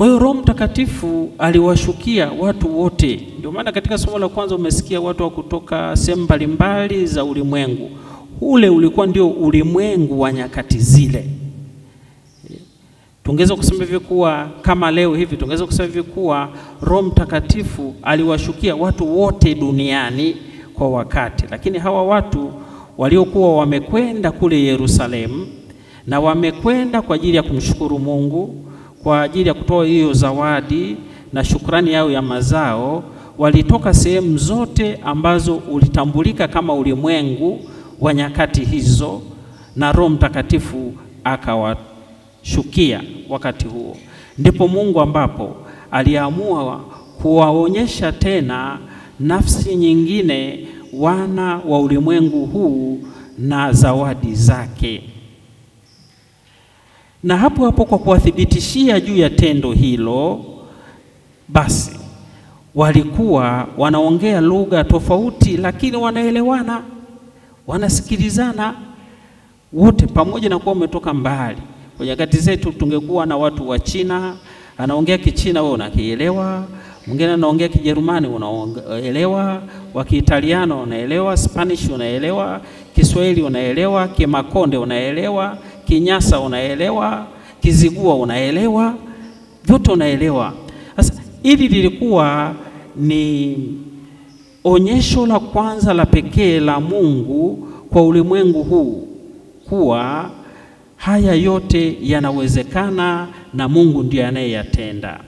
Kwa hiyo Roho Mtakatifu aliwashukia watu wote. Ndio maana katika somo la kwanza umesikia watu wa kutoka sehemu mbalimbali za ulimwengu. Ule ulikuwa ndio ulimwengu wa nyakati zile. Tungeweza kusema hivi kuwa kama leo hivi tungeweza kusema hivi kuwa Roho Mtakatifu aliwashukia watu wote duniani kwa wakati. Lakini hawa watu waliokuwa wamekwenda kule Yerusalemu na wamekwenda kwa ajili ya kumshukuru Mungu, kwa ajili ya kutoa hiyo zawadi na shukrani yao ya mazao, walitoka sehemu zote ambazo ulitambulika kama ulimwengu wa nyakati hizo, na Roho Mtakatifu akawashukia wakati huo. Ndipo Mungu ambapo aliamua kuwaonyesha tena nafsi nyingine wana wa ulimwengu huu na zawadi zake. Na hapo hapo kwa kuwathibitishia juu ya tendo hilo, basi walikuwa wanaongea lugha tofauti lakini wanaelewana, wanasikilizana wote, pamoja na kuwa umetoka mbali. Kwa nyakati zetu tungekuwa na watu wa China, anaongea Kichina wewe unakielewa, mwingine anaongea Kijerumani unaelewa, wa Kiitaliano unaelewa, Spanish unaelewa, Kiswahili unaelewa, Kimakonde unaelewa, Kinyasa unaelewa, Kizigua unaelewa, vyote unaelewa. Sasa hili lilikuwa ni onyesho la kwanza la pekee la Mungu kwa ulimwengu huu, kuwa haya yote yanawezekana na Mungu ndiye anayeyatenda.